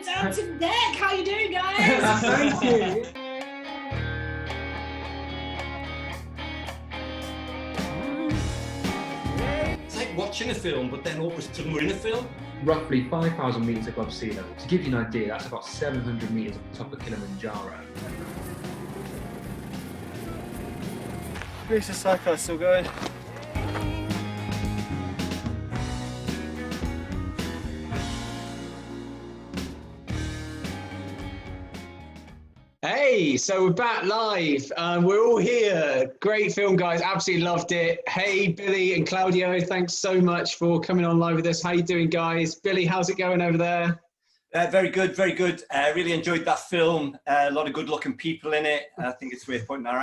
went down to deck. How you doing, guys? Thank you. It's like watching a film, but then all of a sudden we're in a film. Roughly 5,000 metres above sea level. To give you an idea, that's about 700 metres on top of Kilimanjaro. Gracious cycle still going. Hey, so we're back live. We're all here. Great film, guys. Absolutely loved it. Hey, Billy and Claudio, thanks so much for coming on live with us. How you doing, guys? Billy, how's it going over there? Very good, very good. Really enjoyed that film. A lot of good-looking people in it. I think it's worth pointing that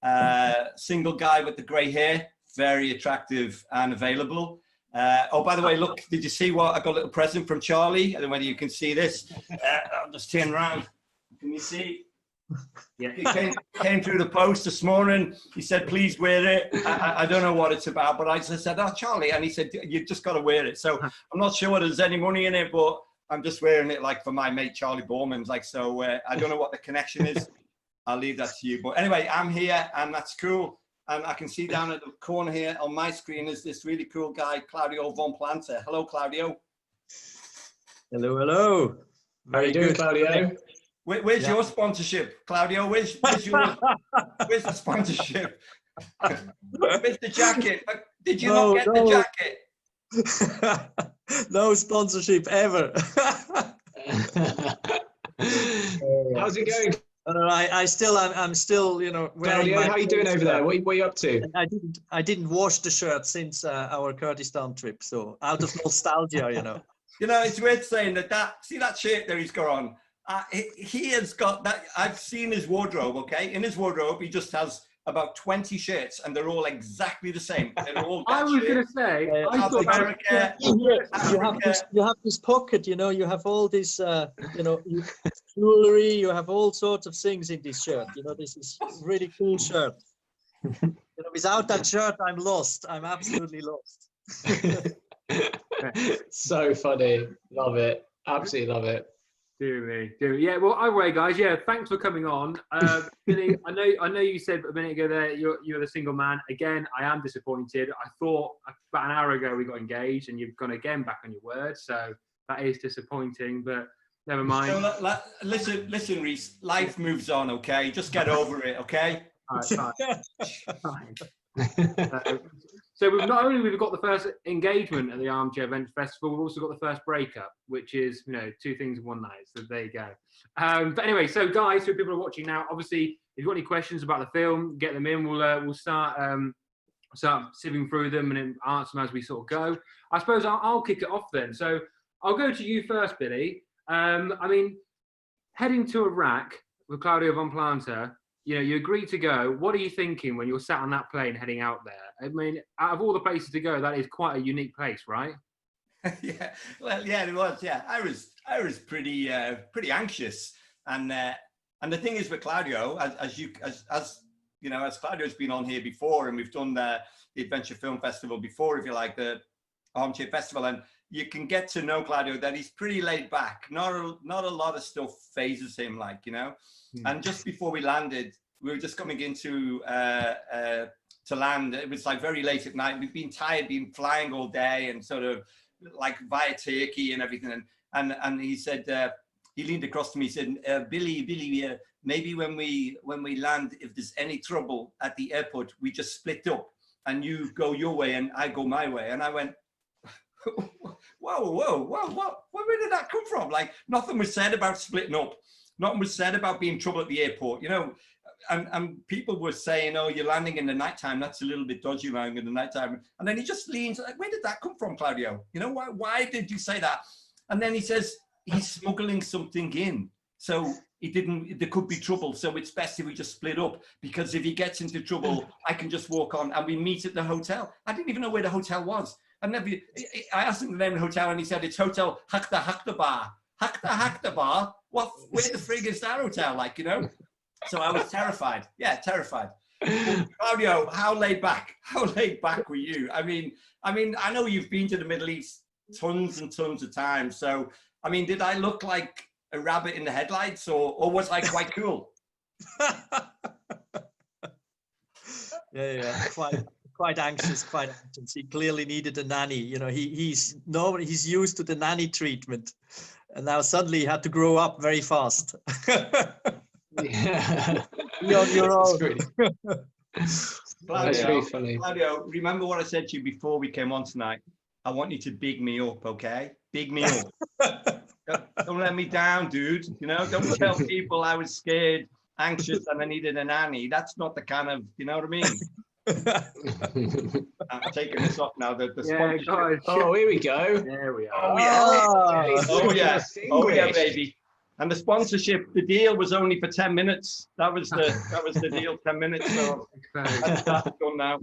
out. Single guy with the grey hair, very attractive and available. Oh, by the way, look, did you see what I got? A little present from Charlie. I don't know whether you can see this. I'll just turn around. Can you see? Yeah, it came through the post this morning. He said, please wear it. I don't know what it's about, but I just said, oh, Charlie. And he said, you've just got to wear it. So I'm not sure there's any money in it, but I'm just wearing it like for my mate, Charlie Borman's. Like, so I don't know what the connection is. I'll leave that to you. But anyway, I'm here and that's cool. And I can see down at the corner here on my screen is this really cool guy, Claudio von Planta. Hello, Claudio. Hello, hello. How are you doing, Claudio? Where's your sponsorship, Claudio? Where's the sponsorship? Where's the jacket? Did you not get the jacket? No sponsorship ever. How's it going? I'm still, you know. Claudio, how are you doing over there? What are you up to? I didn't wash the shirt since our Kurdistan trip, so out of nostalgia, you know. You know, it's weird saying that. See that shirt there he's got on. He has got that. I've seen his wardrobe. Okay, in his wardrobe, he just has about 20 shirts, and they're all exactly the same. They're all. I was going to say, America. You have this pocket. You know, you have all this, you know, jewelry. You have all sorts of things in this shirt. You know, this is really cool shirt. You know, without that shirt, I'm lost. I'm absolutely lost. So funny. Love it. Absolutely love it. Do me. Yeah, well, either way, guys, yeah, thanks for coming on. Billy, I know you said a minute ago there you're the single man. Again, I am disappointed. I thought about an hour ago we got engaged and you've gone again back on your word, so that is disappointing, but never mind. So, listen, Reese, life moves on, okay? Just get over it, okay? All right, fine. So we've not only got the first engagement at the Armchair Adventure Festival, we've also got the first breakup, which is, you know, two things in one night. So there you go. But anyway, so guys, who people are watching now, obviously, if you've got any questions about the film, get them in. We'll start sieving through them and then answer them as we sort of go. I suppose I'll kick it off then. So I'll go to you first, Billy. I mean, heading to Iraq with Claudio von Planta. You know, you agreed to go. What are you thinking when you're sat on that plane heading out there? I mean, out of all the places to go, that is quite a unique place, right? Yeah, well, yeah, it was. Yeah, I was pretty anxious, and the thing is with Claudio, as you know, as Claudio's been on here before, and we've done the Adventure Film Festival before, if you like, the Armchair Festival, and you can get to know Claudio that he's pretty laid back. Not a lot of stuff phases him, like, you know. And just before we landed, we were just coming into to land. It was like very late at night. We've been tired, been flying all day, and sort of like via Turkey and everything. And he said, he leaned across to me, he said, Billy, maybe when we land, if there's any trouble at the airport, we just split up, and you go your way and I go my way. And I went, whoa, where did that come from? Like, nothing was said about splitting up. Nothing was said about being trouble at the airport, you know, and people were saying, oh, you're landing in the nighttime. That's a little bit dodgy, landing in the nighttime. And then he just leans, like, where did that come from, Claudio? You know, why did you say that? And then he says, he's smuggling something in. So there could be trouble. So it's best if we just split up, because if he gets into trouble, I can just walk on and we meet at the hotel. I didn't even know where the hotel was. I asked him the name of the hotel and he said, it's Hotel Hakta Bar. Hakta Bar? Where the frig is that hotel, like, you know? So I was terrified. Yeah, terrified. Claudio, how laid back were you? I mean, I know you've been to the Middle East tons and tons of times. So, I mean, did I look like a rabbit in the headlights, or was I quite cool? Yeah, quite anxious, quite anxious. He clearly needed a nanny. You know, he's used to the nanny treatment, and now suddenly he had to grow up very fast. Yeah. Be on your That's own. really, that's really funny. Claudio, remember what I said to you before we came on tonight? I want you to big me up, okay? Big me up. Don't let me down, dude. You know, don't tell people I was scared, anxious, and I needed a nanny. That's not the kind of, you know what I mean? I'm taking this off now. The Yeah, sponsorship. guys. Oh, here we go. There we are. Oh yeah. Oh. Oh yeah. Oh yeah, Distinguished. baby. And the sponsorship, the deal was only for 10 minutes. That was the deal, 10 minutes. So that's done now.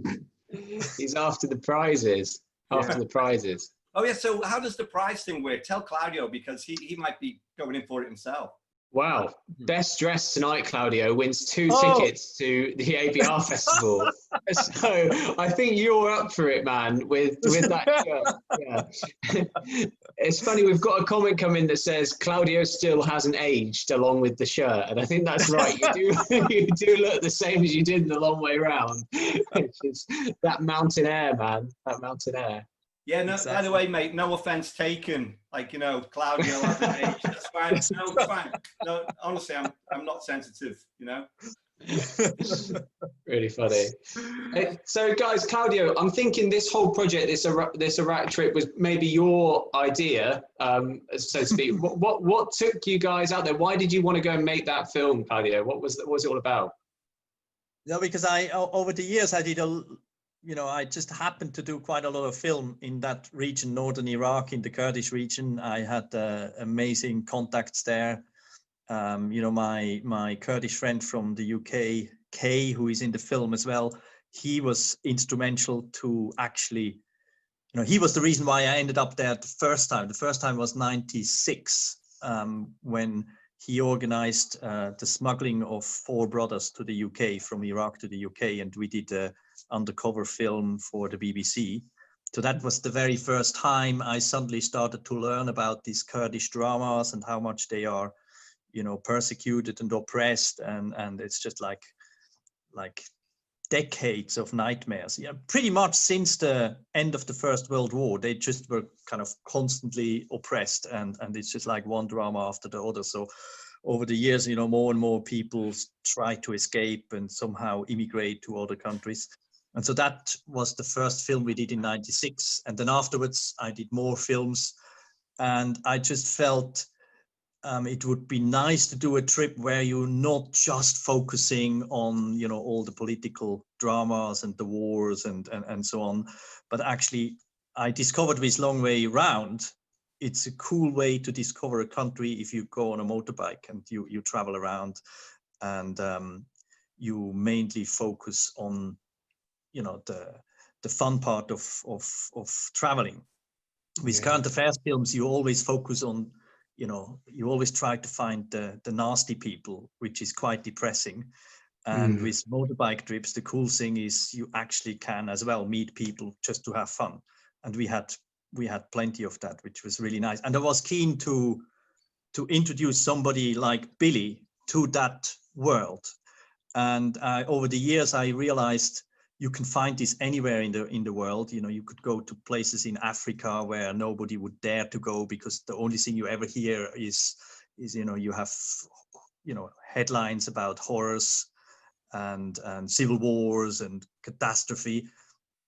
He's after the prizes. After the prizes. Oh yeah. So how does the prize thing work? Tell Claudio, because he might be going in for it himself. Wow. Best dressed tonight, Claudio, wins 2 Oh. tickets to the ABR Festival. So I think you're up for it, man, with that shirt. Yeah. It's funny, we've got a comment coming that says Claudio still hasn't aged along with the shirt. And I think that's right. You do look the same as you did in the long way round. Which is that mountain air, man. That mountain air. Yeah, no, Exactly. by the way, mate, no offense taken. Like, you know, Claudio has an age. That's fine. No, it's fine. No, honestly, I'm not sensitive, you know? Really funny. So, guys, Claudio, I'm thinking this whole project, this Iraq trip, was maybe your idea, so to speak. What took you guys out there? Why did you want to go and make that film, Claudio? What was it all about? No, because over the years I did I just happened to do quite a lot of film in that region, northern Iraq, in the Kurdish region. I had amazing contacts there. My Kurdish friend from the UK, Kay, who is in the film as well, he was instrumental to actually, he was the reason why I ended up there the first time. The first time was 96, when he organized the smuggling of 4 brothers to the UK, from Iraq to the UK, and we did a undercover film for the BBC. So that was the very first time I suddenly started to learn about these Kurdish dramas and how much they are, persecuted and oppressed, and it's just like decades of nightmares. Yeah, pretty much since the end of the First World War, they just were kind of constantly oppressed, and it's just like one drama after the other. So over the years, more and more people try to escape and somehow immigrate to other countries. And so that was the first film we did in 96. And then afterwards, I did more films. And I just felt it would be nice to do a trip where you're not just focusing on, all the political dramas and the wars and so on. But actually, I discovered with Long Way Round, it's a cool way to discover a country if you go on a motorbike and you travel around, and you mainly focus on the fun part of traveling. With current affairs films, you always focus on, you always try to find the nasty people, which is quite depressing. And with motorbike trips, the cool thing is you actually can as well meet people just to have fun. And we had plenty of that, which was really nice. And I was keen to introduce somebody like Billy to that world. And over the years, I realized you can find this anywhere in the world. You could go to places in Africa where nobody would dare to go, because the only thing you ever hear is you have headlines about horrors and civil wars and catastrophe.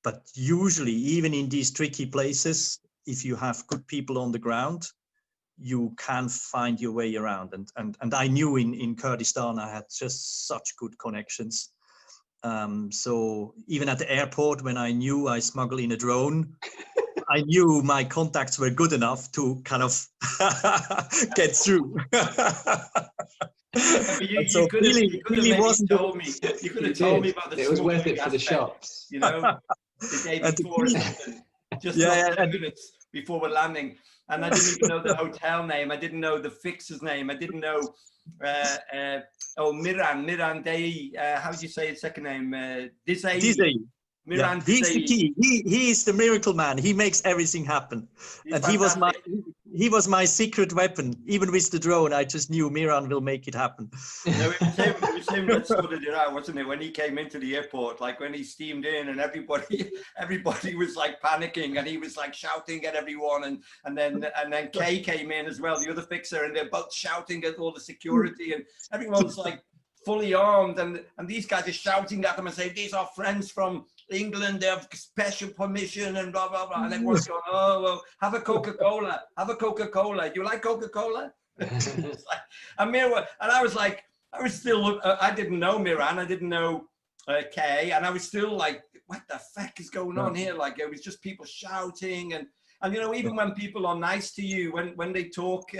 But usually, even in these tricky places, if you have good people on the ground, you can find your way around. And I knew in Kurdistan I had just such good connections. So even at the airport, when I knew I smuggled in a drone, I knew my contacts were good enough to kind of get through. You could have told me. You could have told me about the. It was worth it for the aspect, shops. The day before or something. Just 10 minutes before we're landing, and I didn't even know the hotel name. I didn't know the fixer's name. I didn't know. Miran Day. How do you say his second name? Dizay. Miran, he's the key. He is the miracle man. He makes everything happen. And he was my secret weapon. Even with the drone, I just knew Miran will make it happen. No, it was him that sorted it out, wasn't it? When he came into the airport, like when he steamed in, and everybody was like panicking, and he was like shouting at everyone, and then Kay came in as well, the other fixer, and they're both shouting at all the security, and everyone's like fully armed, and these guys are shouting at them and saying, these are friends from England, they have special permission and blah blah blah, and everyone's going, oh well, have a Coca-Cola, you like Coca-Cola? And I was like, I was still, I didn't know Miran, I didn't know Kay, and I was still like, what the fuck is going on here? Like, it was just people shouting, and you know, even when people are nice to you, when they talk,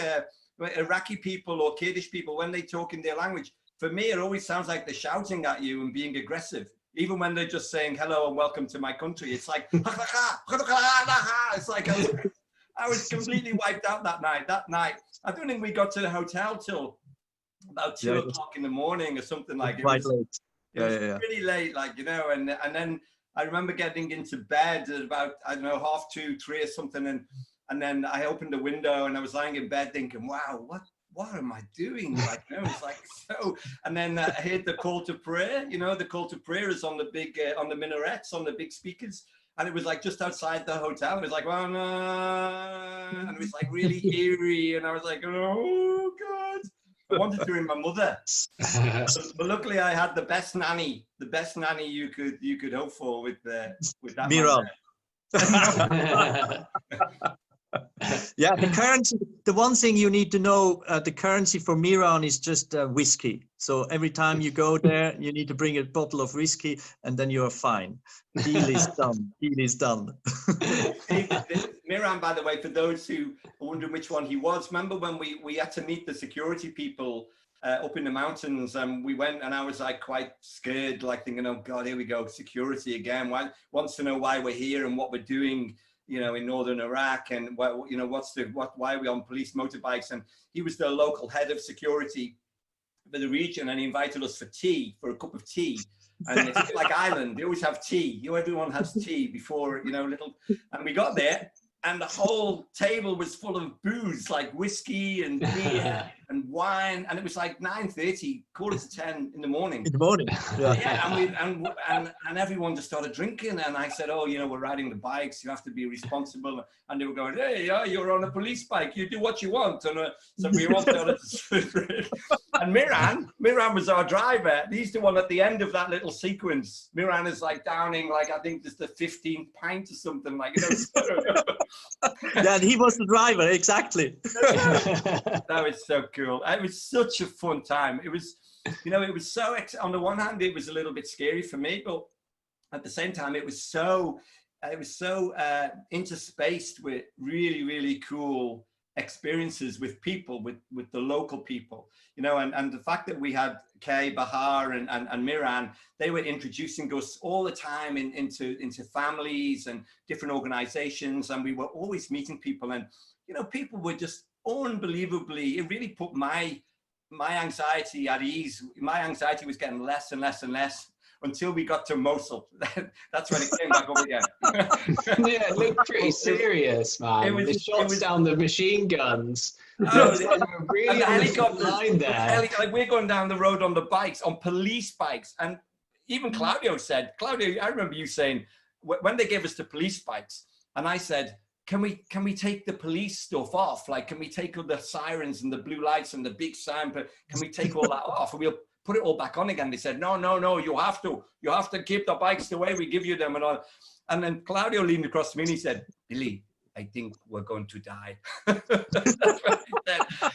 Iraqi people or Kurdish people, when they talk in their language, for me it always sounds like they're shouting at you and being aggressive. Even when they're just saying hello and welcome to my country, it's like, it's like I was completely wiped out that night. I don't think we got to the hotel till about 2 o'clock in the morning or something like it. Quite late. It was pretty late, like, you know, and then I remember getting into bed at about, I don't know, 2:30, 3 or something, and then I opened the window and I was lying in bed thinking, wow, what am I doing? Like, you know, it's like so. And then I heard the call to prayer. You know, the call to prayer is on the big, on the minarets, on the big speakers. And it was like just outside the hotel. It was like, oh, no. And it was like really eerie. And I was like, oh God. I wanted to ring my mother. But luckily I had the best nanny you could hope for with that. Miran. Yeah, the currency, the one thing you need to know, the currency for Miran is just whiskey. So every time you go there, you need to bring a bottle of whiskey and then you're fine. Deal is done. Deal is done. Miran, by the way, for those who are wondering which one he was, remember when we had to meet the security people up in the mountains, and we went, and I was like quite scared, like thinking, oh God, here we go, security again. Wants to know why we're here and what we're doing, you know, in northern Iraq, and what, you know, why are we on police motorbikes? And he was the local head of security for the region, and he invited us for a cup of tea. And it's like Ireland, they always have tea. You know, everyone has tea before, you know, and we got there, and the whole table was full of booze, like whiskey and beer and wine, and it was like 9:30, 9:45 in the morning. In the morning, yeah. Yeah, and everyone just started drinking, and I said, oh, you know, we're riding the bikes, you have to be responsible, and they were going, hey, yeah, you're on a police bike, you do what you want, and so we all started to and Miran was our driver. He's the one at the end of that little sequence. Miran is like downing, like, I think just the 15th pint or something, like, you know. Yeah, and he was the driver, exactly. That was so cool. It was such a fun time. It was, you know, it was so, on the one hand, it was a little bit scary for me, but at the same time, it was so interspaced with really, really cool experiences with people, with the local people, you know, and the fact that we had Kay, Bahar and Miran, they were introducing us all the time into families and different organizations, and we were always meeting people, and, you know, people were just unbelievably, it really put my anxiety at ease. My anxiety was getting less and less and less until we got to Mosul. That's when it came back up again. Yeah, it looked pretty serious, man. The shots down the machine guns. Oh, really, the helicopters line there. Like, we're going down the road on the bikes, on police bikes, and even Claudio, I remember you saying when they gave us the police bikes, and I said, can we take the police stuff off? Like, can we take all the sirens and the blue lights and the big sign? But can we take all that off? And we'll put it all back on again. They said, no, you have to keep the bikes the way we give you them and all. And then Claudio leaned across to me and he said, Billy, I think we're going to die. That's what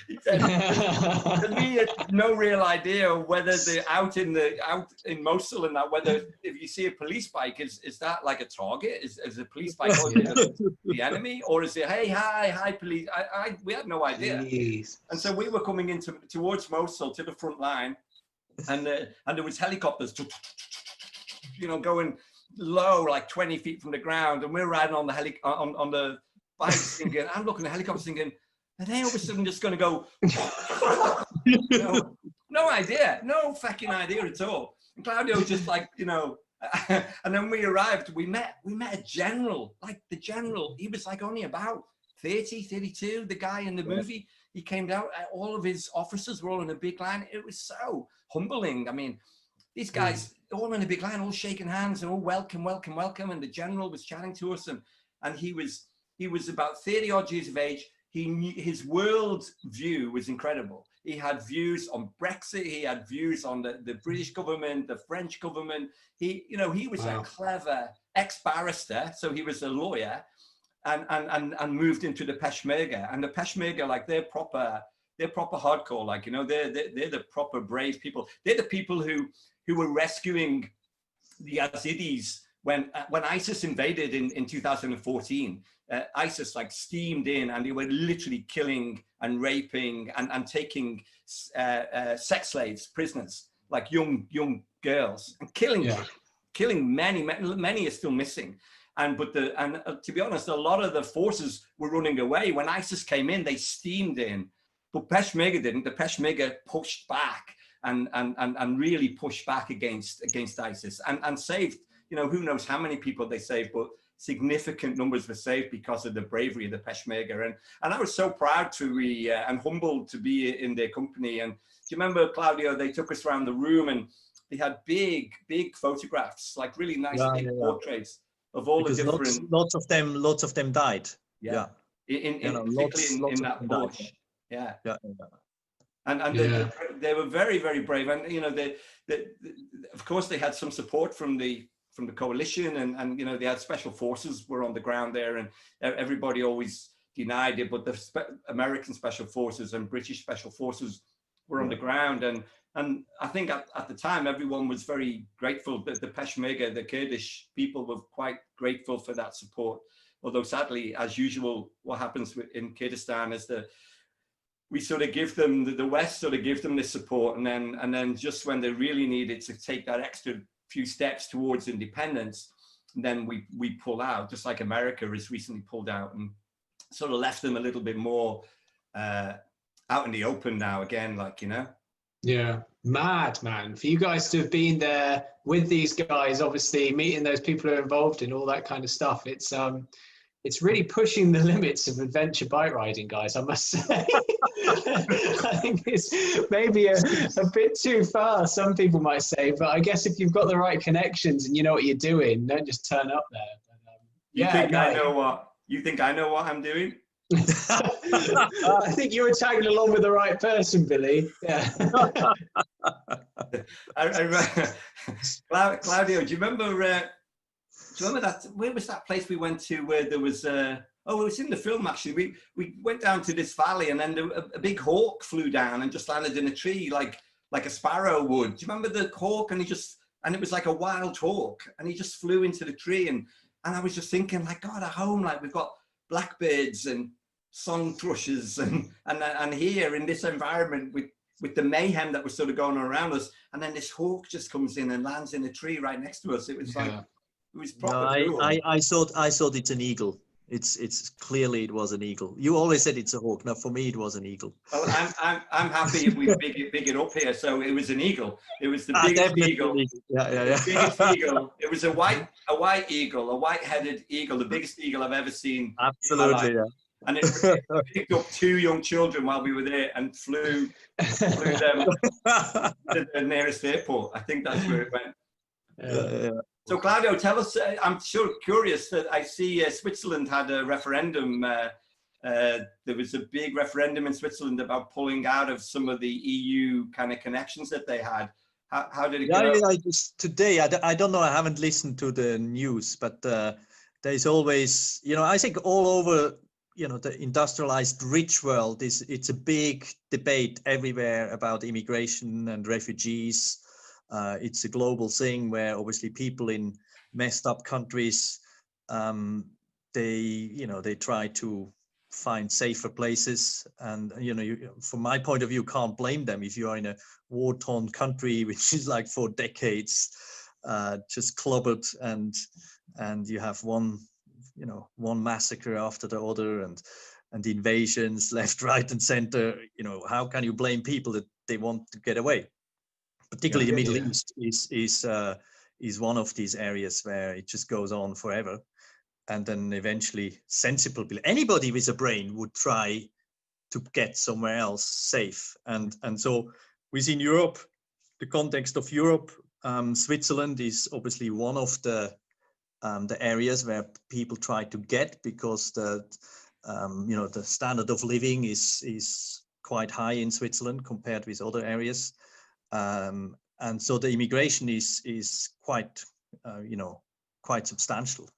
he said. Because we had no real idea whether they're out in Mosul and that, whether if you see a police bike, is that like a target? Is a police bike the enemy? Or is it, hey, hi, police? We had no idea. Jeez. And so we were coming towards Mosul to the front line, and there was helicopters, you know, going low, like 20 feet from the ground, and we're riding on the bikes thinking, I'm looking at helicopters thinking, are they all of a sudden just going to go? No idea, no fucking idea at all. And Claudio's just like, you know, And then we arrived, we met a general, like the general, he was like only about 30, 32, the guy in the movie. He came down, all of his officers were all in a big line. It was so humbling. I mean, these guys all in a big line, all shaking hands and all welcome, welcome, welcome. And the general was chatting to us, and he was about 30 odd years of age. He knew, his world view was incredible. He had views on Brexit. He had views on the British government, the French government. He was a clever ex-barrister, so he was a lawyer, and moved into the Peshmerga. And the Peshmerga, like they're proper hardcore. Like, you know, they're the proper brave people. They're the people who were rescuing the Yazidis when ISIS invaded in 2014. ISIS like steamed in, and they were literally killing and raping and taking sex slaves, prisoners, like young girls, and killing many are still missing. And to be honest, a lot of the forces were running away. When ISIS came in, they steamed in, but Peshmerga didn't. The Peshmerga pushed back and really pushed back against ISIS and saved, you know, who knows how many people they saved, but significant numbers were saved because of the bravery of the Peshmerga. And I was so proud and humbled to be in their company. And do you remember, Claudio, they took us around the room and they had big photographs, like really nice portraits of all because the different. Lots of them died. Yeah. Particularly in that bush. Yeah. And they were very, very brave. And, you know, of course, they had some support from the coalition, and you know, they had special forces were on the ground there, and everybody always denied it, but the American special forces and British special forces were on the ground, and I think at the time everyone was very grateful that the Peshmerga, the Kurdish people, were quite grateful for that support. Although sadly, as usual, what happens in Kurdistan is we sort of give them, the West sort of give them this support, and then just when they really need it to take that extra few steps towards independence, and then we pull out, just like America has recently pulled out and sort of left them a little bit more out in the open now again, like, you know. Yeah, mad, man. For you guys to have been there with these guys, obviously meeting those people who are involved in all that kind of stuff, it's really pushing the limits of adventure bike riding, guys, I must say. I think it's maybe a bit too far, some people might say, but I guess if you've got the right connections and you know what you're doing, don't just turn up there. But, I know what I'm doing? I think you were tagging along with the right person, Billy. Yeah. Claudio, do you remember that? Where was that place we went to where there was? It was in the film actually. We went down to this valley, and then a big hawk flew down and just landed in a tree, like a sparrow would. Do you remember the hawk? And it was like a wild hawk, and he just flew into the tree. And I was just thinking, like, God, at home, like we've got blackbirds and song thrushes, and here in this environment with the mayhem that was sort of going on around us, and then this hawk just comes in and lands in a tree right next to us. It was like. It was proper cool. I thought it's an eagle. It's clearly it was an eagle. You always said it's a hawk. Now for me it was an eagle. Well, I'm happy if we big it up here. So it was an eagle. It was the biggest eagle. Yeah. The biggest eagle. It was a white eagle, a white-headed eagle, the biggest eagle I've ever seen. Absolutely, yeah. And it picked up 2 young children while we were there and flew them to the nearest airport. I think that's where it went. Yeah. So Claudio, tell us, I'm sure curious that I see Switzerland had a referendum. There was a big referendum in Switzerland about pulling out of some of the EU kind of connections that they had. How did it go? Today, I don't know, I haven't listened to the news, but there's always, you know, I think all over, you know, the industrialized rich world, it's a big debate everywhere about immigration and refugees. It's a global thing where obviously people in messed up countries, they try to find safer places, and from my point of view, can't blame them if you are in a war-torn country which is like for decades just clobbered, and you have one massacre after the other, and invasions left, right, and center. How can you blame people that they want to get away? Particularly the Middle East is one of these areas where it just goes on forever. And then eventually sensible people, anybody with a brain would try to get somewhere else safe. And so within Europe, the context of Europe, Switzerland is obviously one of the areas where people try to get, because the standard of living is quite high in Switzerland compared with other areas. And so the immigration is quite, quite substantial.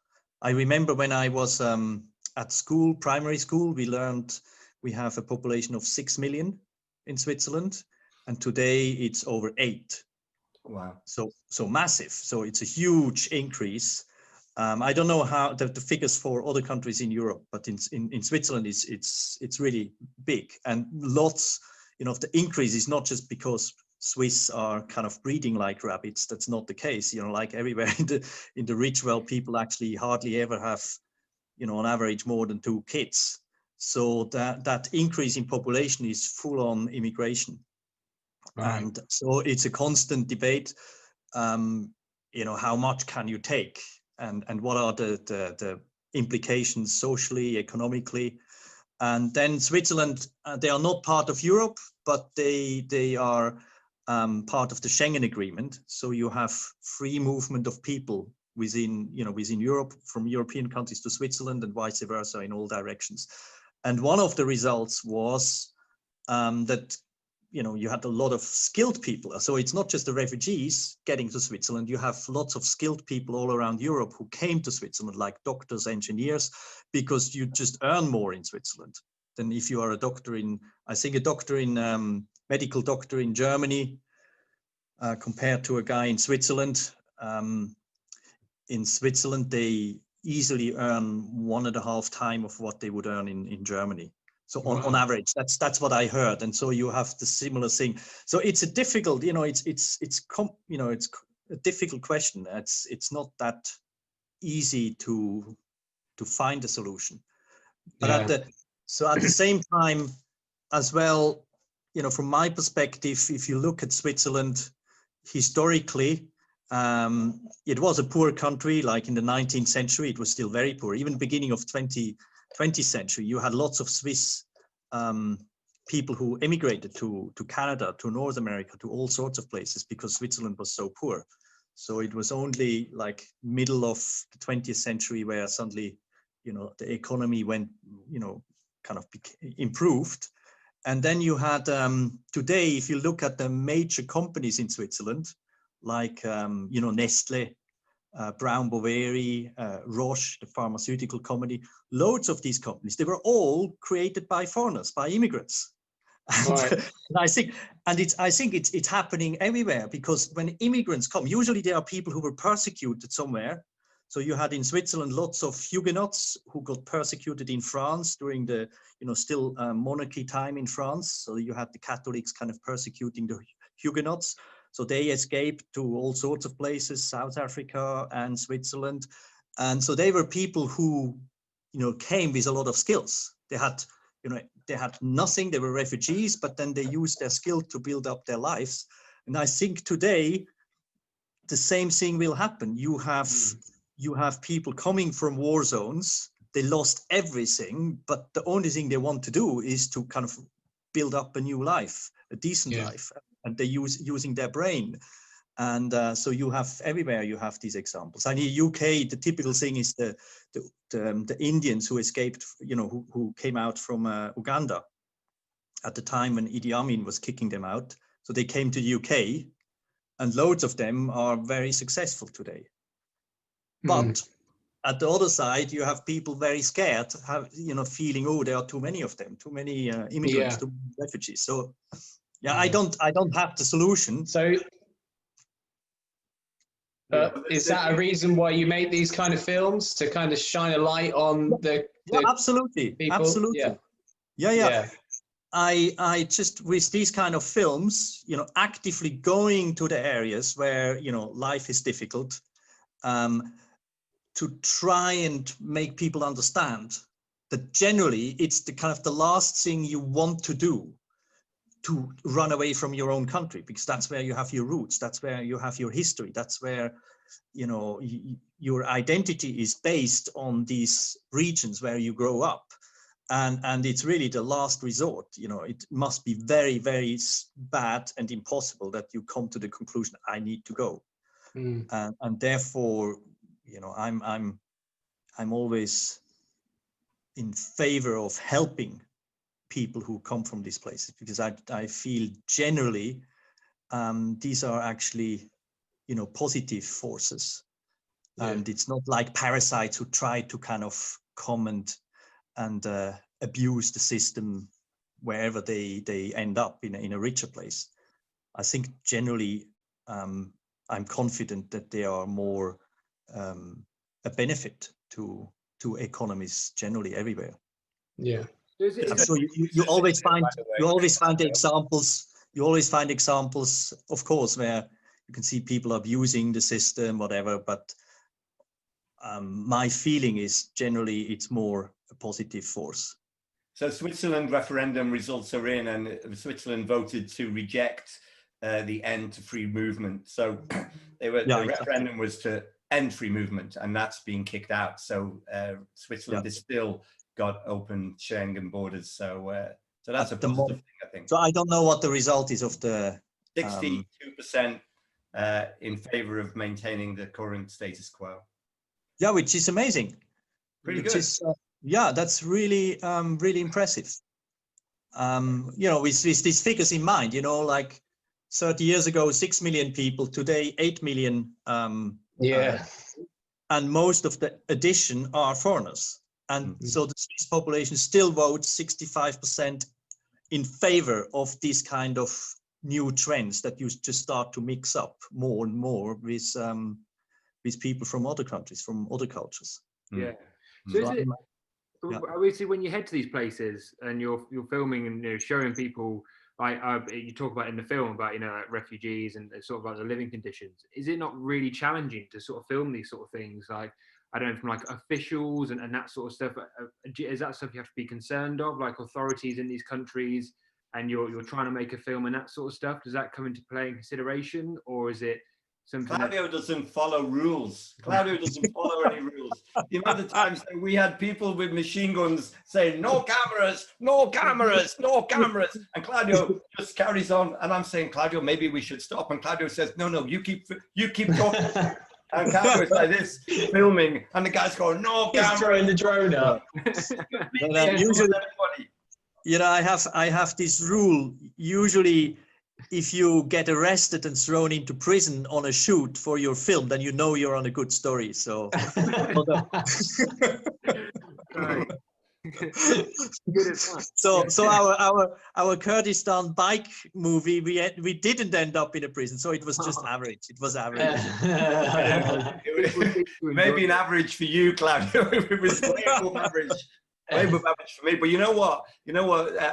I remember when I was at school, primary school, we have a population of 6 million in Switzerland, and today it's over 8. Wow. So massive. So it's a huge increase. I don't know how the figures for other countries in Europe, but in Switzerland it's really big, and lots, the increase is not just because Swiss are kind of breeding like rabbits. That's not the case. Like everywhere in the rich world, people actually hardly ever have, on average, more than 2 kids. So that increase in population is full on immigration. Right. And so it's a constant debate. How much can you take, and what are the implications socially, economically? And then Switzerland, they are not part of Europe, but they are part of the Schengen Agreement. So you have free movement of people within Europe, from European countries to Switzerland and vice versa in all directions. And one of the results was that, you had a lot of skilled people. So it's not just the refugees getting to Switzerland. You have lots of skilled people all around Europe who came to Switzerland, like doctors, engineers, because you just earn more in Switzerland than if you are a doctor in, medical doctor in Germany, compared to a guy in Switzerland. In Switzerland, they easily earn 1.5 times of what they would earn in Germany. So on average, that's what I heard. And so you have the similar thing. So it's a difficult, it's a difficult question. It's not that easy to find a solution. But at the same time as well, from my perspective, if you look at Switzerland historically, it was a poor country. Like in the 19th century, it was still very poor. Even beginning of 20th century, you had lots of Swiss people who emigrated to Canada, to North America, to all sorts of places, because Switzerland was so poor. So it was only like middle of the 20th century where suddenly, the economy went, kind of improved. And then you had, today, if you look at the major companies in Switzerland, like, Nestle, Brown Boveri, Roche, the pharmaceutical company, loads of these companies, they were all created by foreigners, by immigrants. Right. And I think it's happening everywhere, because when immigrants come, usually there are people who were persecuted somewhere. So you had in Switzerland lots of Huguenots who got persecuted in France during the, still monarchy time in France. So you had the Catholics kind of persecuting the Huguenots. So they escaped to all sorts of places, South Africa and Switzerland. And so they were people who, came with a lot of skills. They had nothing, they were refugees, but then they used their skill to build up their lives. And I think today, the same thing will happen. You have people coming from war zones. They lost everything, but the only thing they want to do is to kind of build up a new life, a decent life. And they using their brain. And so you have everywhere, you have these examples. And in the UK, the typical thing is the Indians who escaped, who came out from Uganda at the time when Idi Amin was kicking them out. So they came to the UK, and loads of them are very successful today. But at the other side, you have people very scared, feeling, oh, there are too many of them, too many immigrants, too many refugees. So I don't have the solution. So is that a reason why you make these kind of films, to kind of shine a light on the absolutely people? Absolutely. Yeah. I just, with these kind of films, actively going to the areas where, life is difficult, to try and make people understand that generally it's the kind of the last thing you want to do, to run away from your own country, because that's where you have your roots, that's where you have your history, that's where you know, your identity is based on these regions where you grow up. And it's really the last resort. You know, it must be very, very bad and impossible that you come to the conclusion, I need to go. And therefore, you know, I'm always in favor of helping people who come from these places, because I feel generally these are actually, you know, positive forces. And it's not like parasites who try to kind of come and abuse the system wherever they end up in a richer place. I think generally I'm confident that they are more a benefit to economies generally everywhere. Yeah. I'm sure you always find the examples. You always find examples, of course, where you can see people abusing the system, whatever. But my feeling is generally it's more a positive force. So Switzerland referendum results are in, and Switzerland voted to reject the end to free movement. So the referendum was to end free movement, and that's being kicked out. So Switzerland has still got open Schengen borders. So that's a positive thing, I think. So I don't know what the result is of the 62% in favor of maintaining the current status quo. Yeah, which is amazing. Pretty good. Yeah, that's really really impressive. You know, with these figures in mind, you know, like 30 years ago, 6 million people, today 8 million. And most of the addition are foreigners. And so the Swiss population still votes 65% in favor of these kind of new trends that you just start to mix up more and more with people from other countries, from other cultures. Yeah. So is it, obviously, when you head to these places and you're filming and, you know, showing people, like you talk about in the film about, you know, like refugees and sort of like the living conditions, is it not really challenging to sort of film these sort of things, like, I don't know, from like officials and that sort of stuff? Is that stuff you have to be concerned of, like authorities in these countries, and you're trying to make a film and that sort of stuff? Does that come into play in consideration, or is it something Claudio doesn't follow rules. Claudio doesn't follow any rules. The amount of times that we had people with machine guns saying, no cameras, no cameras, no cameras. And Claudio just carries on. And I'm saying, Claudio, maybe we should stop. And Claudio says, no, you keep talking. And Claudio's like this, filming. And the guy's going, no camera. He's throwing the drone up. Usually, you know, I have this rule. Usually, if you get arrested and thrown into prison on a shoot for your film, then you know you're on a good story. So, so our Kurdistan bike movie, we didn't end up in a prison, so it was just average. It was average. Maybe an average for you, Claudio. It was way above average. Way above average for me. But you know what?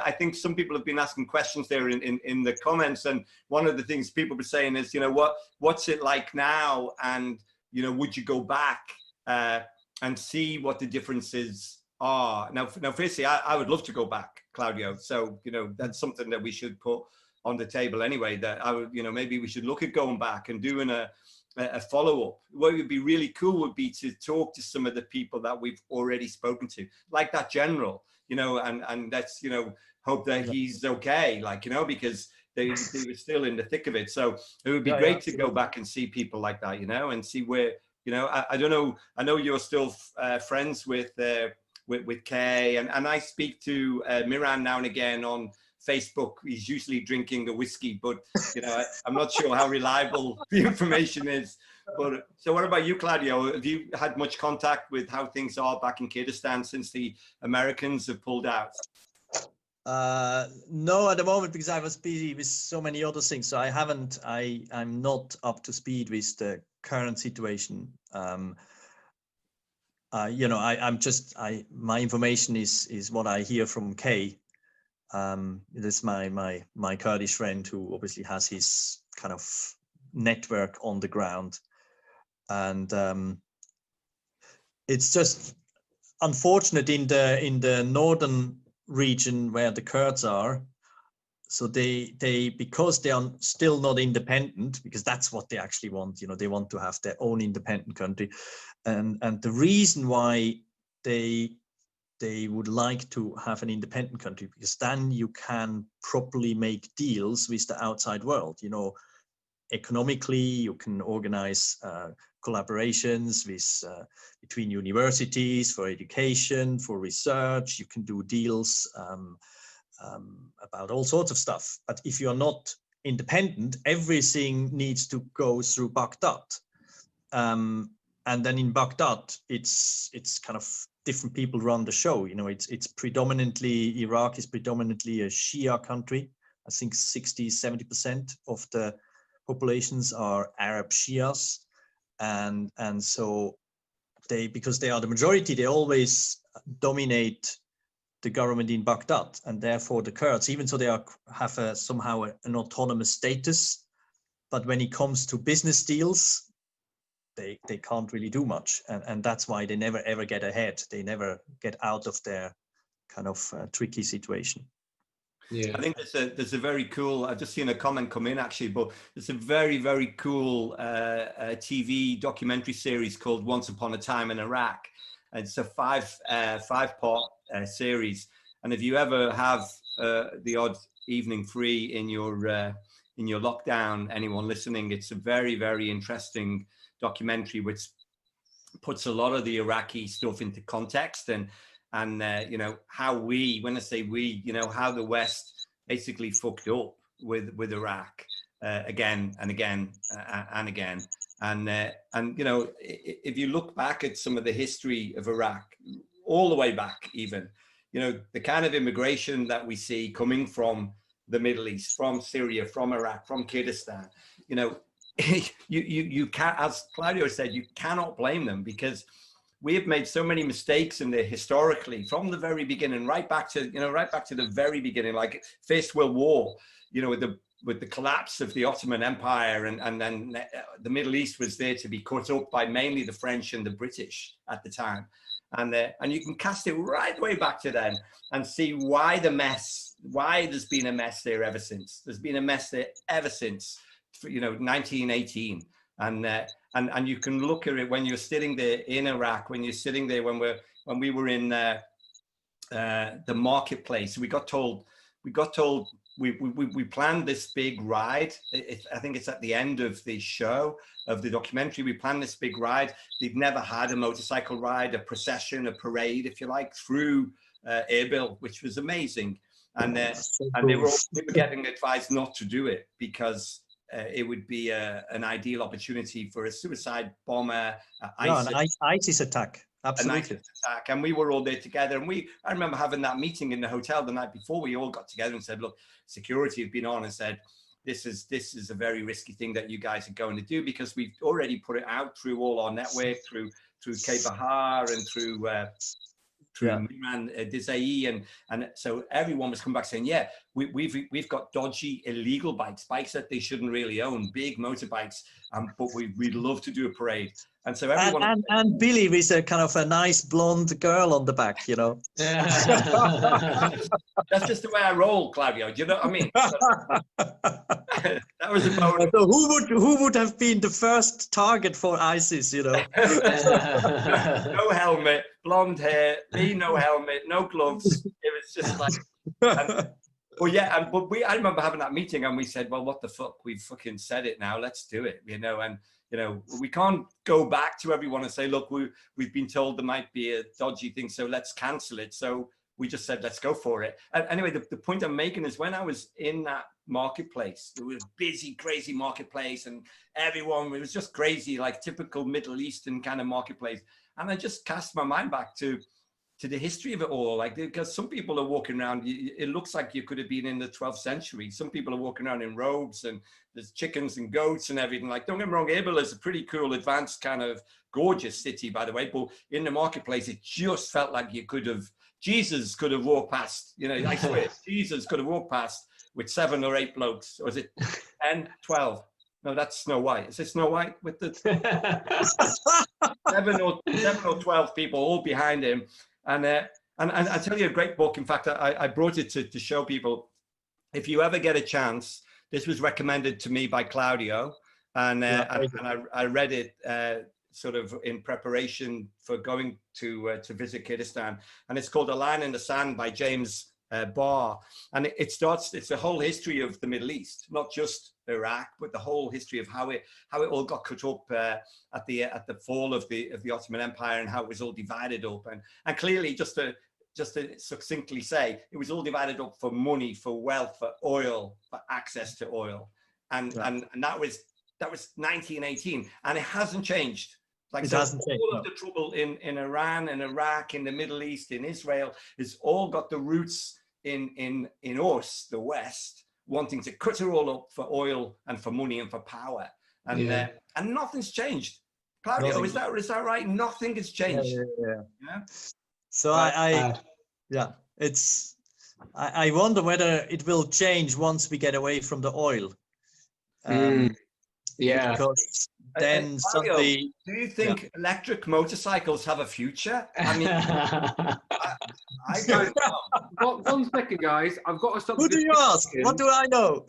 I think some people have been asking questions there in the comments, and one of the things people were saying is, you know, what's it like now, and, you know, would you go back and see what the differences are? Now firstly, I would love to go back, Claudio. So, you know, that's something that we should put on the table anyway, that I would, you know, maybe we should look at going back and doing a follow-up. What would be really cool would be to talk to some of the people that we've already spoken to, like that general, you know, and that's, you know, hope that he's okay, like, you know, because they were still in the thick of it. So it would be great to go back and see people like that, you know, and see where, you know, I don't know, I know you're still friends with Kay, and I speak to Miran now and again on Facebook. He's usually drinking the whiskey, but, you know, I'm not sure how reliable the information is. But so what about you, Claudio? Have you had much contact with how things are back in Kurdistan since the Americans have pulled out? No, at the moment, because I was busy with so many other things. So I'm not up to speed with the current situation. You know, my information is what I hear from Kay. This is my Kurdish friend, who obviously has his kind of network on the ground, and it's just unfortunate in the northern region where the Kurds are. so they because they are still not independent, because that's what they actually want. You know, they want to have their own independent country, and the reason why they would like to have an independent country, because then you can properly make deals with the outside world. You know, economically, you can organize collaborations with between universities for education, for research. You can do deals about all sorts of stuff. But if you're not independent, everything needs to go through Baghdad. And then in Baghdad, it's kind of different people run the show. You know, it's predominantly, Iraq is predominantly a Shia country. I think 60-70% of the populations are Arab Shias. And so because they are the majority, they always dominate the government in Baghdad, and therefore the Kurds, even though they have somehow an autonomous status, but when it comes to business deals, they can't really do much, and that's why they never ever get ahead. They never get out of their kind of tricky situation. Yeah. I think there's a very cool, I've just seen a comment come in actually, but there's a very, very cool TV documentary series called Once Upon a Time in Iraq. And it's a five-part series. And if you ever have the odd evening free in your lockdown, anyone listening, it's a very, very interesting documentary which puts a lot of the Iraqi stuff into context, and you know, how we, when I say we, you know, how the West basically fucked up with Iraq again and again and again. And you know, if you look back at some of the history of Iraq, all the way back even, you know, the kind of immigration that we see coming from the Middle East, from Syria, from Iraq, from Kurdistan, you know, you can't, as Claudio said, you cannot blame them, because we have made so many mistakes in there historically, from the very beginning, right back to the very beginning, like First World War, you know, with the collapse of the Ottoman Empire, and then the Middle East was there to be cut up by mainly the French and the British at the time. And you can cast it right way back to then and see why there's been a mess there ever since. There's been a mess there ever since, you know, 1918. And you can look at it when you're sitting there in Iraq, when you're sitting there, when we were in the marketplace, we got told we planned this big ride. I think it's at the end of the show, of the documentary. We planned this big ride. They've never had a motorcycle ride, a procession, a parade, if you like, through Erbil, which was amazing. And they were getting advised not to do it because it would be an ideal opportunity for a suicide bomber, an ISIS attack. Absolutely. An ISIS attack. And we were all there together. And I remember having that meeting in the hotel the night before. We all got together and said, look, security have been on and said, this is a very risky thing that you guys are going to do, because we've already put it out through all our network, through Kay Bahar and through Miran Dizai, and so everyone was coming back saying, yeah, we've got dodgy illegal bikes that they shouldn't really own, big motorbikes, but we'd love to do a parade. And so everyone and Billy with a kind of a nice blonde girl on the back, you know. That's just the way I roll, Claudio. Do you know what I mean? That was about. So who would have been the first target for ISIS? You know, no helmet, blonde hair, me no helmet, no gloves. It was just like. I remember having that meeting and we said, well, what the fuck? We've fucking said it now. Let's do it, you know. And you know, we can't go back to everyone and say, look, we've been told there might be a dodgy thing, so let's cancel it. So we just said, let's go for it. And anyway, the point I'm making is, when I was in that marketplace, it was a busy, crazy marketplace, and everyone, it was just crazy, like typical Middle Eastern kind of marketplace. And I just cast my mind back to the history of it all, like, because some people are walking around, it looks like you could have been in the 12th century. Some people are walking around in robes, and there's chickens and goats and everything. Like, don't get me wrong, Erbil is a pretty cool, advanced, kind of gorgeous city, by the way, but in the marketplace, it just felt like Jesus could have walked past, you know, I swear, Jesus could have walked past with 7 or 8 blokes, or is it 10, 12? No, that's Snow White. Is it Snow White with the 7 or 12 people all behind him? And I tell you a great book. In fact, I brought it to show people. if you ever get a chance, this was recommended to me by Claudio, and I read it sort of in preparation for going to visit Kurdistan, and it's called A Line in the Sand by James Barr, and it's the whole history of the Middle East, not just Iraq, but the whole history of how it all got cut up at the fall of the Ottoman Empire, and how it was all divided up, and clearly just to succinctly say, it was all divided up for money, for wealth, for oil, for access to oil, and that was 1918, and it hasn't changed. Like, it so hasn't changed, all of the trouble in Iran and Iraq, in the Middle East, in Israel, has all got the roots in us, the West, wanting to cut it all up for oil and for money and for power, and nothing's changed. Claudio, is that right? Nothing has changed. Yeah? So I wonder whether it will change once we get away from the oil. Because then Claudio, suddenly, do you think electric motorcycles have a future? I mean, I don't know. 1 second, guys. I've got to stop. Who do you ask? What do I know?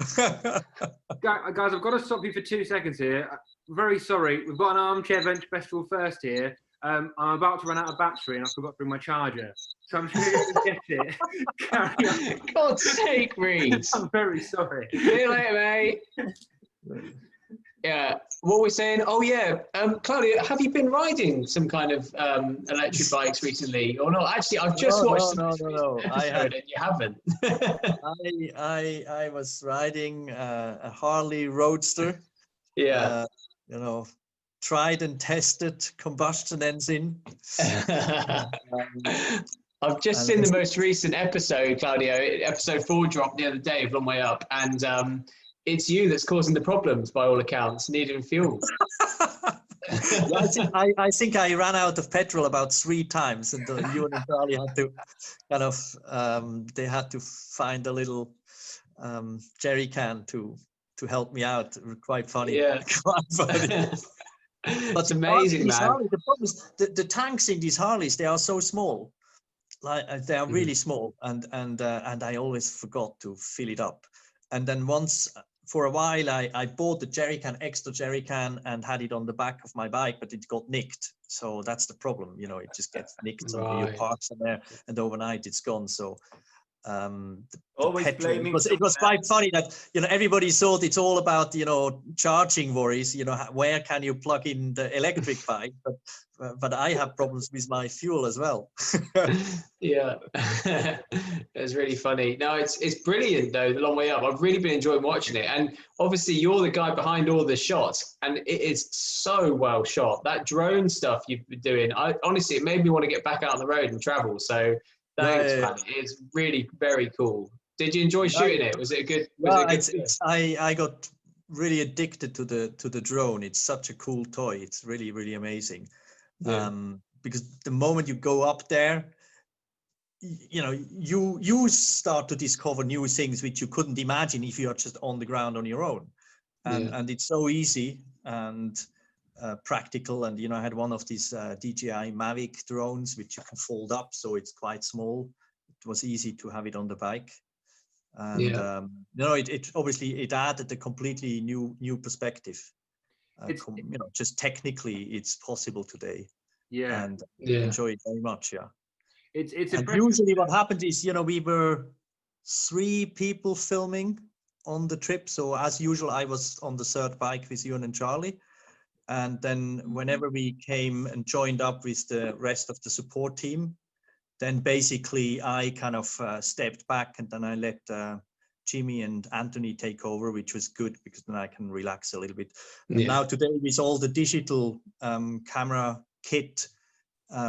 Guys, I've got to stop you for 2 seconds here. Very sorry. We've got an Armchair Adventure Festival first here. I'm about to run out of battery and I forgot to bring my charger. So I'm just going to get it. Carry on. God's sake, Reece. I'm very sorry. See you later, mate. Yeah, what we're saying? Oh yeah, Claudio, have you been riding some kind of electric bikes recently, or not? Actually, I've just watched. No. I haven't. You haven't. I was riding a Harley Roadster. Yeah. Tried and tested combustion engine. I've just seen the most recent episode, Claudio. Episode 4 dropped the other day of Long Way Up, and it's you that's causing the problems by all accounts, needing fuel. I think I ran out of petrol about 3 times, and you and Charlie had to kind of they had to find a little jerry can to help me out. Quite funny. Yeah. Quite funny. But it's amazing, man. Harley, the problem is the tanks in these Harleys, they are so small. Like they are really small, and I always forgot to fill it up. And then once, for a while, I bought the extra jerry can, and had it on the back of my bike, but it got nicked. So that's the problem, it just gets nicked. So your parts in there, and overnight it's gone. So always blaming. It was quite funny that everybody thought it's all about charging worries. Where can you plug in the electric bike? But I have problems with my fuel as well. Yeah, it's really funny. No, it's brilliant though. The Long Way Up. I've really been enjoying watching it, and obviously you're the guy behind all the shots, and it is so well shot. That drone stuff you've been doing, honestly, it made me want to get back out on the road and travel. So thanks, man. It's really very cool. Did you enjoy shooting it? Was it a good? I got really addicted to the drone. It's such a cool toy. It's really, really amazing. Yeah. Because the moment you go up there, you start to discover new things which you couldn't imagine if you are just on the ground on your own, and it's so easy and practical. And I had one of these DJI Mavic drones which you can fold up, so it's quite small. It was easy to have it on the bike, and it obviously it added a completely new perspective. Just technically it's possible today. And enjoy it very much. It's and usually what happened is we were 3 people filming on the trip, so as usual I was on the 3rd bike with you and Charlie, and then whenever we came and joined up with the rest of the support team, then basically I kind of stepped back, and then I let Jimmy and Anthony take over, which was good because then I can relax a little bit. Now today with all the digital camera kit,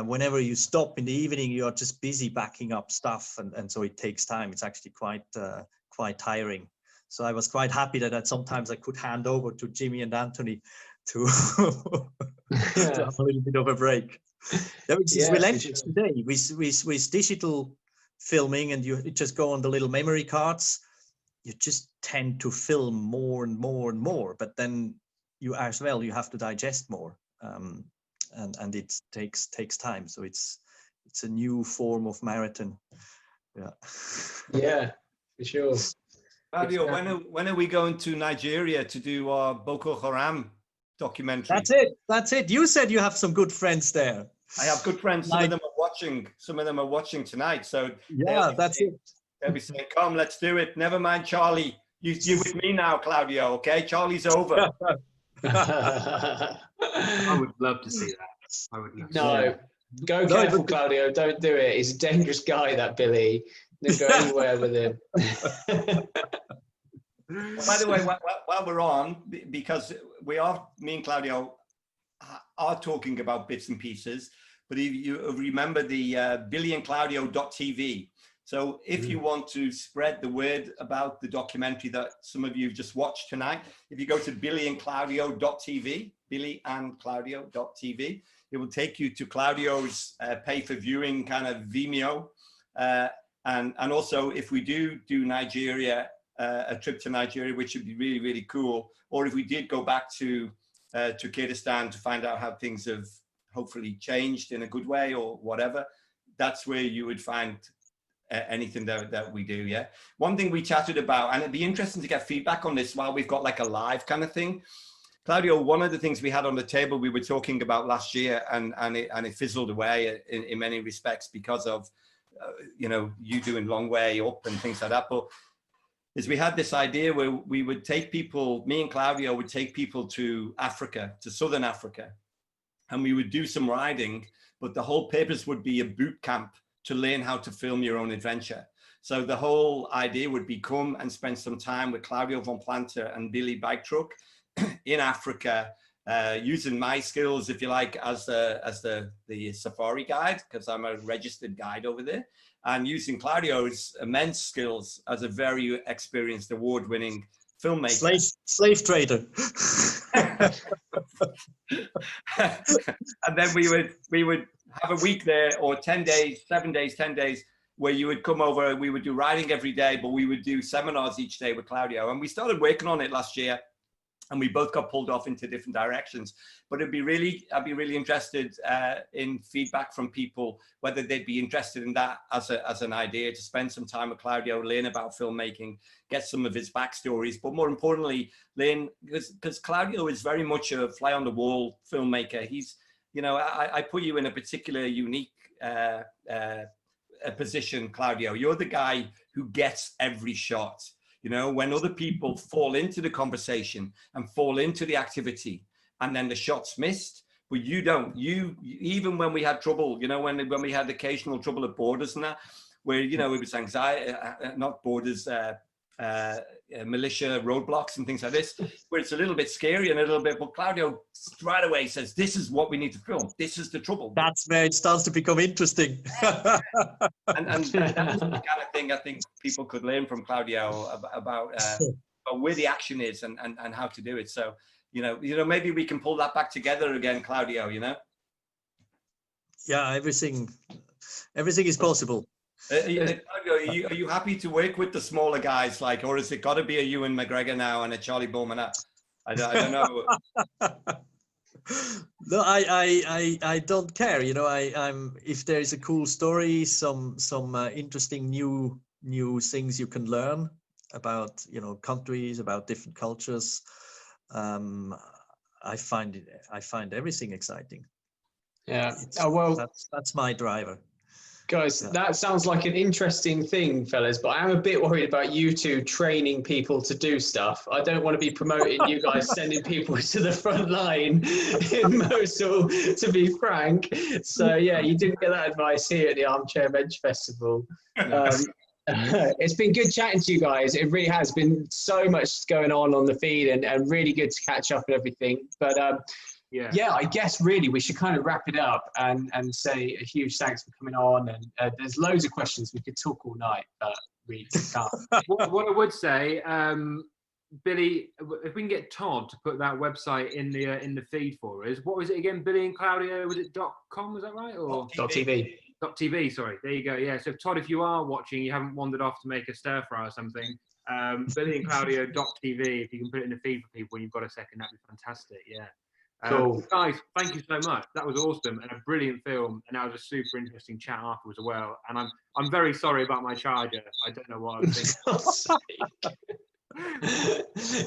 whenever you stop in the evening, you are just busy backing up stuff, and so it takes time. It's actually quite tiring. So I was quite happy that sometimes I could hand over to Jimmy and Anthony to, to have a little bit of a break. Which is relentless today with digital filming, and you just go on the little memory cards. You just tend to film more and more and more, but then you as well, you have to digest more, and it takes time. So it's a new form of marathon. Yeah, for sure. Claudio, when are we going to Nigeria to do our Boko Haram documentary? That's it. You said you have some good friends there. I have good friends. Some of them are watching. Some of them are watching tonight. So yeah, that's it. They'll be saying, "Come, let's do it." Never mind, Charlie. You with me now, Claudio. Okay, Charlie's over. I would love to see that. I would love to see that. Go careful, Claudio. Don't do it. He's a dangerous guy, that Billy. Don't go anywhere with him. By the way, while we're on, because me and Claudio are talking about bits and pieces, but if you remember the billyandclaudio.tv. So if you want to spread the word about the documentary that some of you have just watched tonight, if you go to billyandclaudio.tv, billyandclaudio.tv, it will take you to Claudio's pay-for-viewing kind of Vimeo. And also, if we do Nigeria, a trip to Nigeria, which would be really, really cool, or if we did go back to Kurdistan to find out how things have hopefully changed in a good way or whatever, that's where you would find anything that we do. Yeah. One thing we chatted about, and it'd be interesting to get feedback on this while we've got like a live kind of thing. Claudio, one of the things we had on the table we were talking about last year, and it fizzled away in many respects because of you doing long way up and things like that. But is we had this idea where we would take people, me and Claudio would take people to Africa, to Southern Africa, and we would do some riding, but the whole purpose would be a boot camp to learn how to film your own adventure. So the whole idea would be come and spend some time with Claudio von Planta and Billy Bike Truck in Africa, using my skills, if you like, as the safari guide, because I'm a registered guide over there, and using Claudio's immense skills as a very experienced, award-winning filmmaker. Slave trader. And then we would have a week there, or 10 days, 7 days, 10 days, where you would come over. We would do riding every day, but we would do seminars each day with Claudio. And we started working on it last year, and we both got pulled off into different directions. But I'd be really interested in feedback from people, whether they'd be interested in that as an idea, to spend some time with Claudio, learn about filmmaking, get some of his backstories, but more importantly, learn, because Claudio is very much a fly on the wall filmmaker. He's, I put you in a particular unique position, Claudio. You're the guy who gets every shot. When other people fall into the conversation and fall into the activity, and then the shot's missed, but you don't. Even when we had trouble, when we had occasional trouble at borders and that, where it was anxiety, not borders, militia roadblocks and things like this, where it's a little bit scary and a little bit. But Claudio right away says, "This is what we need to film. This is the trouble." That's where it starts to become interesting. and that's the kind of thing I think people could learn from Claudio about where the action is and how to do it. So maybe we can pull that back together again, Claudio. Yeah, everything is possible. Claudio, are you happy to work with the smaller guys, or has it got to be a Ewan McGregor now and a Charlie Bowman? I don't know. No, I don't care. I'm if there is a cool story, some interesting new things you can learn about countries, about different cultures. I find everything exciting. Yeah. That's my driver. Guys, that sounds like an interesting thing, fellas, but I am a bit worried about you two training people to do stuff. I don't want to be promoting you guys sending people to the front line in Mosul, to be frank. So, yeah, you didn't get that advice here at the Armchair Adventure Festival. It's been good chatting to you guys. It really has been so much going on the feed, and really good to catch up and everything. But yeah, I guess really we should kind of wrap it up and say a huge thanks for coming on. And there's loads of questions. We could talk all night, but we can't. What I would say, Billy, if we can get Todd to put that website in the feed for us. What was it again? Billy and Claudio, was it .com? Was that right? Or .tv. .tv, sorry. There you go. Yeah. So Todd, if you are watching, you haven't wandered off to make a stir fry or something. Billy and Claudio.tv. If you can put it in the feed for people when you've got a second, that'd be fantastic. Yeah. Cool. Guys, thank you so much. That was awesome and a brilliant film, and that was a super interesting chat afterwards as well. And I'm very sorry about my charger. I don't know what I was thinking.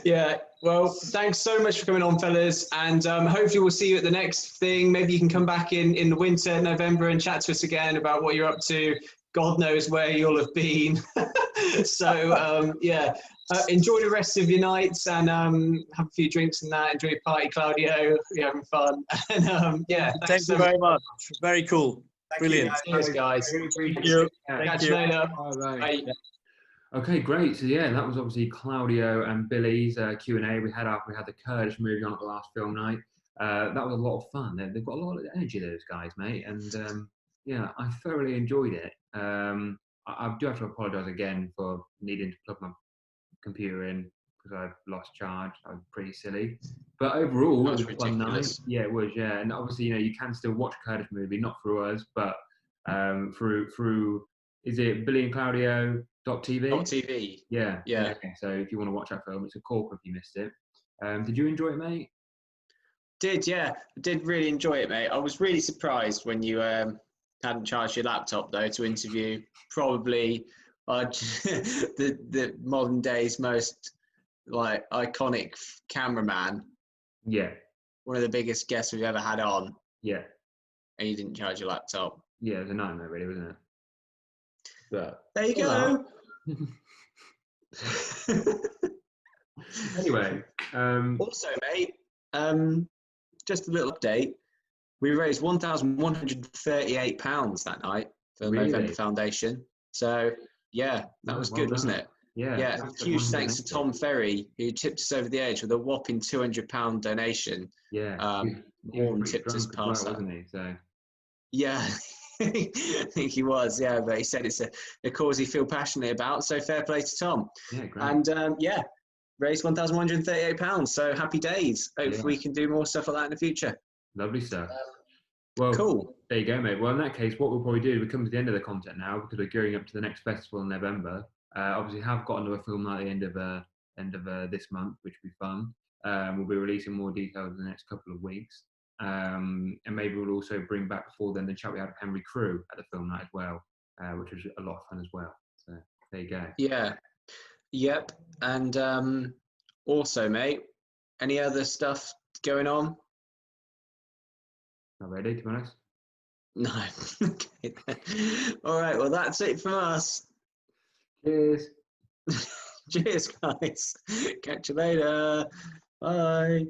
Yeah, well, thanks so much for coming on, fellas, and hopefully we'll see you at the next thing. Maybe you can come back in the winter, November, and chat to us again about what you're up to. God knows where you'll have been. So yeah, enjoy the rest of your nights and have a few drinks and that. Enjoy your party, Claudio. You're having fun. And yeah, Thank you very much. Very cool. Brilliant. Cheers, guys. Really appreciate Thank you. it. Yeah. Catch you later. Bye-bye. Bye. Okay, great. So yeah, that was obviously Claudio and Billy's Q&A. We had the Kurdish movie on at the last film night. That was a lot of fun. They've got a lot of energy, those guys, mate. And yeah, I thoroughly enjoyed it. I do have to apologise again for needing to plug my computer in because I've lost charge. I was pretty silly. But overall, That was it was a fun night. ridiculous. Yeah, it was. Yeah, and obviously, you can still watch a Kurdish movie, not through us, but through. Is it Billy and Claudio .tv? .tv. Yeah. Yeah. Okay. So if you want to watch that film, it's a corker if you missed it. Did you enjoy it, mate? Yeah. I did really enjoy it, mate. I was really surprised when you hadn't charged your laptop, though, to interview probably the modern day's most like iconic cameraman. Yeah. One of the biggest guests we've ever had on, Yeah. and you didn't charge your laptop. Yeah, it was a nightmare, really, wasn't it? But There you go. anyway, Also, mate, just a little update. We raised £1,138 that night for the Really? November Foundation. So, yeah, that was well good, done. wasn't it? yeah. Yeah, that's huge one thanks to donation. Tom Ferry, who tipped us over the edge with a whopping £200 donation. Yeah. He Horn was pretty tipped us drunk as past well, that. wasn't he? So Yeah, I think he was, yeah, but he said it's a cause he feel passionately about, so fair play to Tom. yeah, great. And yeah, raised £1,138, so happy days. Hopefully we can do more stuff like that in the future. Lovely stuff. Well, Cool. there you go, mate. Well, in that case, what we'll probably do, we come to the end of the content now because we're gearing up to the next festival in November. Obviously, have got another film at the end of this month, which will be fun. We'll be releasing more details in the next couple of weeks. And maybe we'll also bring back before then the chat we had with Henry Crew at the film night as well, which was a lot of fun as well. So there you go. Yeah. Yep. And also, mate, any other stuff going on? Not ready, to be honest. No. Okay, then. All right. Well, that's it from us. Cheers. Cheers, guys. Catch you later. Bye.